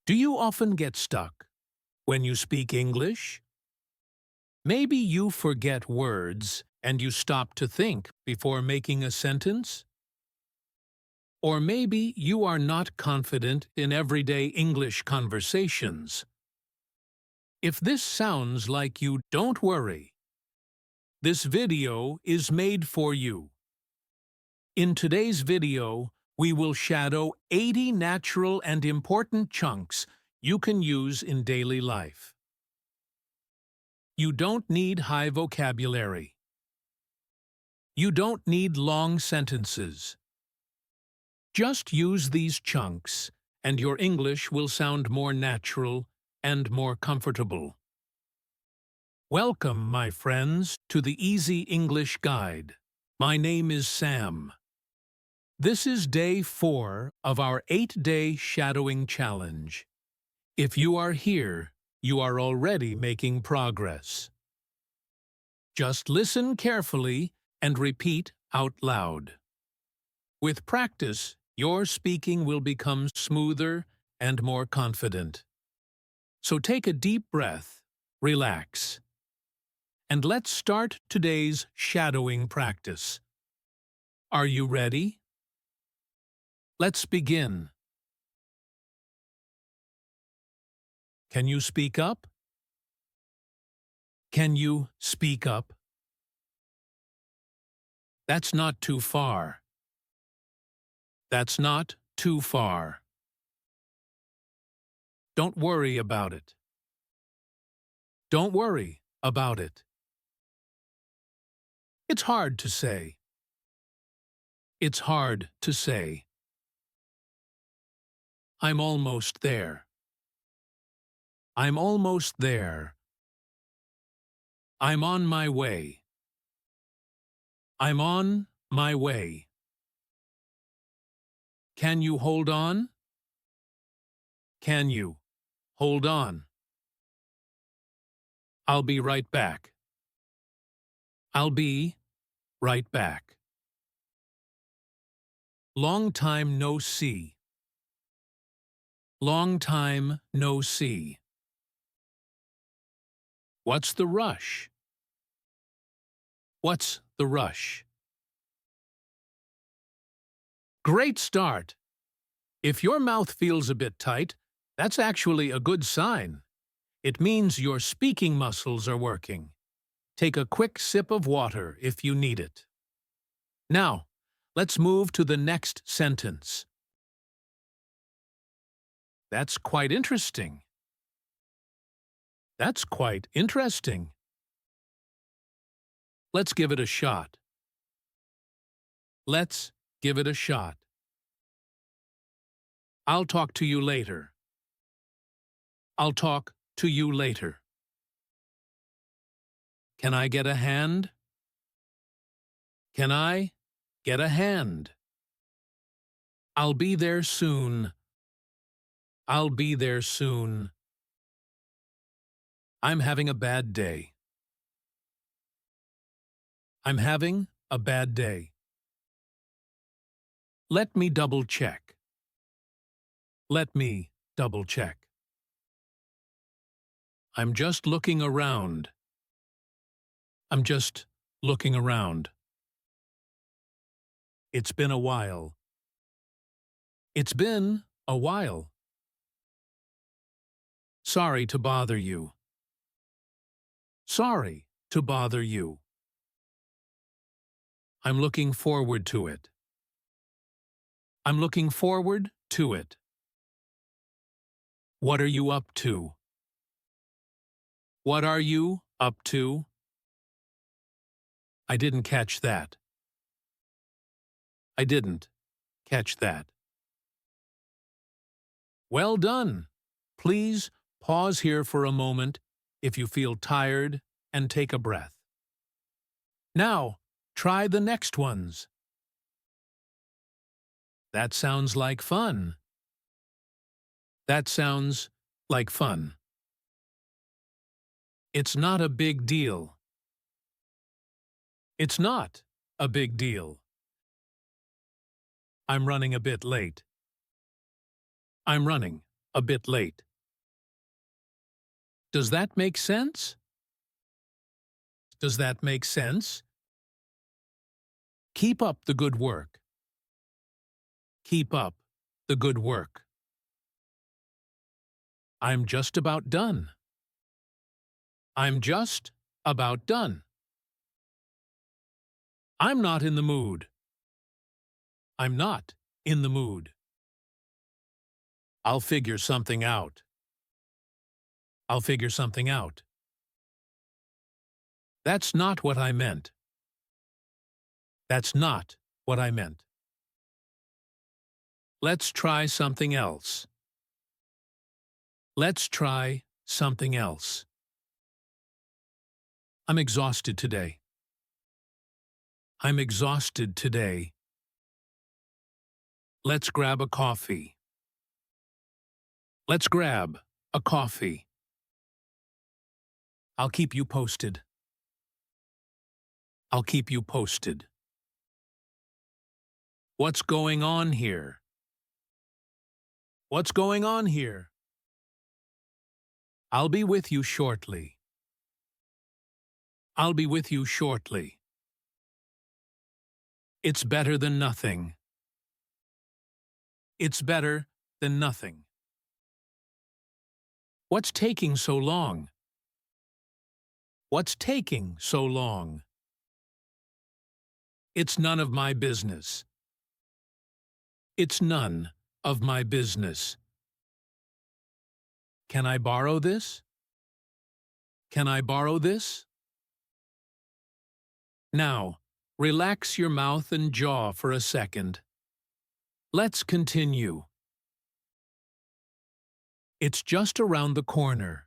Do you often get stuck when you speak English? Maybe you forget words and you stop to think before making a sentence? Or maybe you are not confident in everyday English conversations. If this sounds like you, don't worry. This video is made for you. In today's video, we will shadow 80 natural and important chunks you can use in daily life. You don't need high vocabulary. You don't need long sentences. Just use these chunks, and your English will sound more natural and more comfortable. Welcome, my friends, to the Easy English Guide. My name is Sam. This is day 4 of our 8-day shadowing challenge. If you are here, you are already making progress. Just listen carefully and repeat out loud. With practice, your speaking will become smoother and more confident. So take a deep breath, relax, and let's start today's shadowing practice. Are you ready? Let's begin. Can you speak up? Can you speak up? That's not too far. That's not too far. Don't worry about it. Don't worry about it. It's hard to say. It's hard to say. I'm almost there. I'm almost there. I'm on my way. I'm on my way. Can you hold on? Can you hold on? I'll be right back. I'll be right back. Long time no see. Long time no see. What's the rush? What's the rush? Great start! If your mouth feels a bit tight, that's actually a good sign. It means your speaking muscles are working. Take a quick sip of water if you need it. Now, let's move to the next sentence. That's quite interesting. That's quite interesting. Let's give it a shot. Let's give it a shot. I'll talk to you later. I'll talk to you later. Can I get a hand? Can I get a hand? I'll be there soon. I'll be there soon. I'm having a bad day. I'm having a bad day. Let me double check. Let me double check. I'm just looking around. I'm just looking around. It's been a while. It's been a while. Sorry to bother you. Sorry to bother you. I'm looking forward to it. I'm looking forward to it. What are you up to? What are you up to? I didn't catch that. I didn't catch that. Well done. Please pause here for a moment if you feel tired and take a breath. Now, try the next ones. That sounds like fun. That sounds like fun. It's not a big deal. It's not a big deal. I'm running a bit late. I'm running a bit late. Does that make sense? Does that make sense? Keep up the good work. Keep up the good work. I'm just about done. I'm just about done. I'm not in the mood. I'm not in the mood. I'll figure something out. I'll figure something out. That's not what I meant. That's not what I meant. Let's try something else. Let's try something else. I'm exhausted today. I'm exhausted today. Let's grab a coffee. Let's grab a coffee. I'll keep you posted. I'll keep you posted. What's going on here? What's going on here? I'll be with you shortly. I'll be with you shortly. It's better than nothing. It's better than nothing. What's taking so long? What's taking so long? It's none of my business. It's none of my business. Can I borrow this? Can I borrow this? Now, relax your mouth and jaw for a second. Let's continue. It's just around the corner.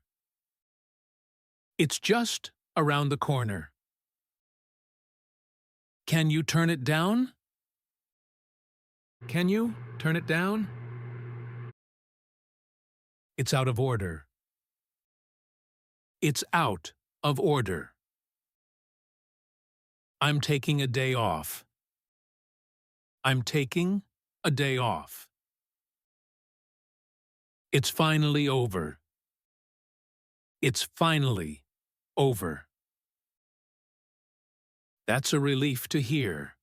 It's just around the corner. Can you turn it down? Can you turn it down? It's out of order. It's out of order. I'm taking a day off. I'm taking a day off. It's finally over. It's finally over. That's a relief to hear.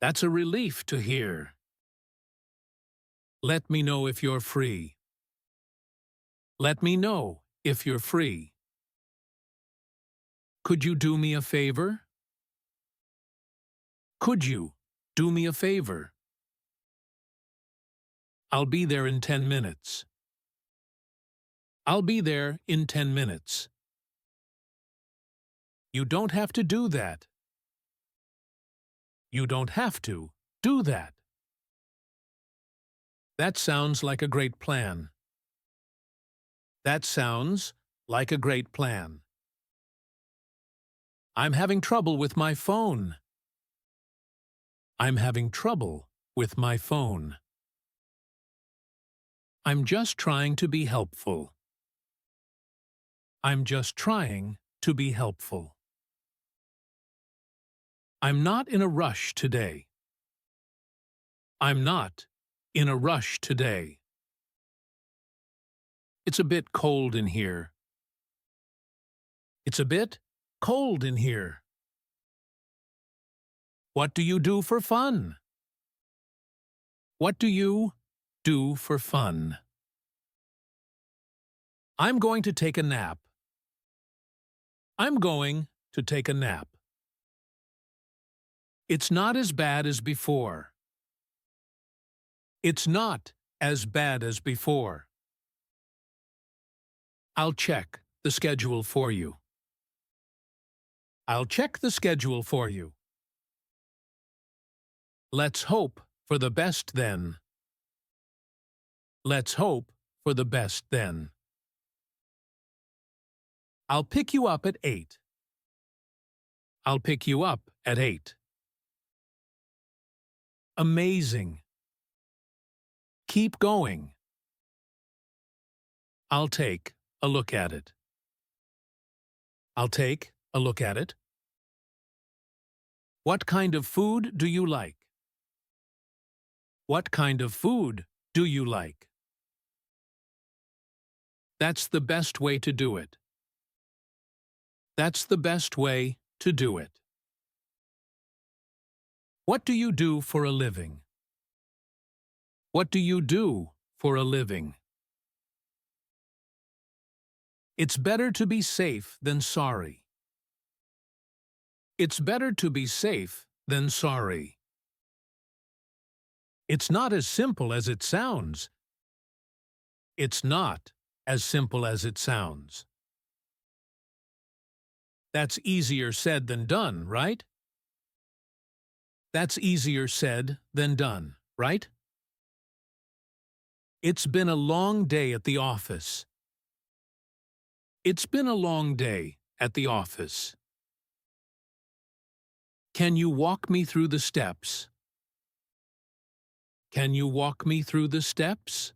That's a relief to hear. Let me know if you're free. Let me know if you're free. Could you do me a favor? Could you do me a favor? I'll be there in 10 minutes. I'll be there in 10 minutes. You don't have to do that. You don't have to do that. That sounds like a great plan. That sounds like a great plan. I'm having trouble with my phone. I'm having trouble with my phone. I'm just trying to be helpful. I'm just trying to be helpful. I'm not in a rush today. I'm not in a rush today. It's a bit cold in here. It's a bit cold in here. What do you do for fun? What do you do for fun? I'm going to take a nap. I'm going to take a nap. It's not as bad as before. It's not as bad as before. I'll check the schedule for you. I'll check the schedule for you. Let's hope for the best then. Let's hope for the best then. I'll pick you up at 8. I'll pick you up at 8. Amazing. Keep going. I'll take a look at it. I'll take a look at it. What kind of food do you like? What kind of food do you like? That's the best way to do it. That's the best way to do it. What do you do for a living? What do you do for a living? It's better to be safe than sorry. It's better to be safe than sorry. It's not as simple as it sounds. It's not as simple as it sounds. That's easier said than done, right? That's easier said than done, right? It's been a long day at the office. It's been a long day at the office. Can you walk me through the steps? Can you walk me through the steps?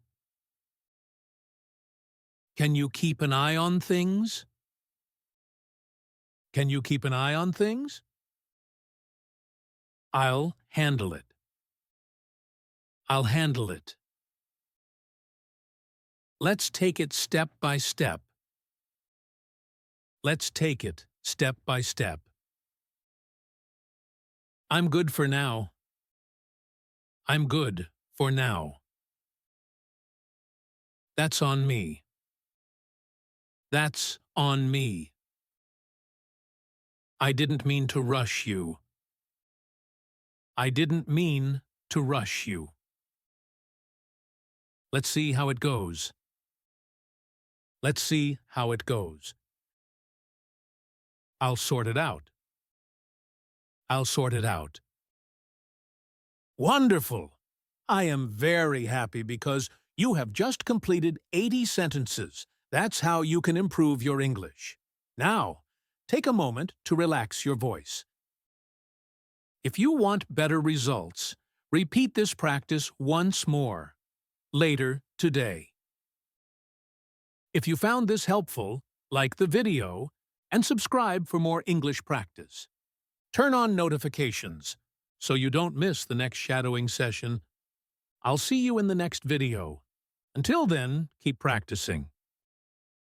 Can you keep an eye on things? Can you keep an eye on things? I'll handle it. I'll handle it. Let's take it step by step. Let's take it step by step. I'm good for now. I'm good for now. That's on me. That's on me. I didn't mean to rush you. I didn't mean to rush you. Let's see how it goes. Let's see how it goes. I'll sort it out. I'll sort it out. Wonderful! I am very happy because you have just completed 80 sentences. That's how you can improve your English. Now, take a moment to relax your voice. If you want better results, repeat this practice once more, later today. If you found this helpful, like the video and subscribe for more English practice. Turn on notifications so you don't miss the next shadowing session. I'll see you in the next video. Until then, keep practicing.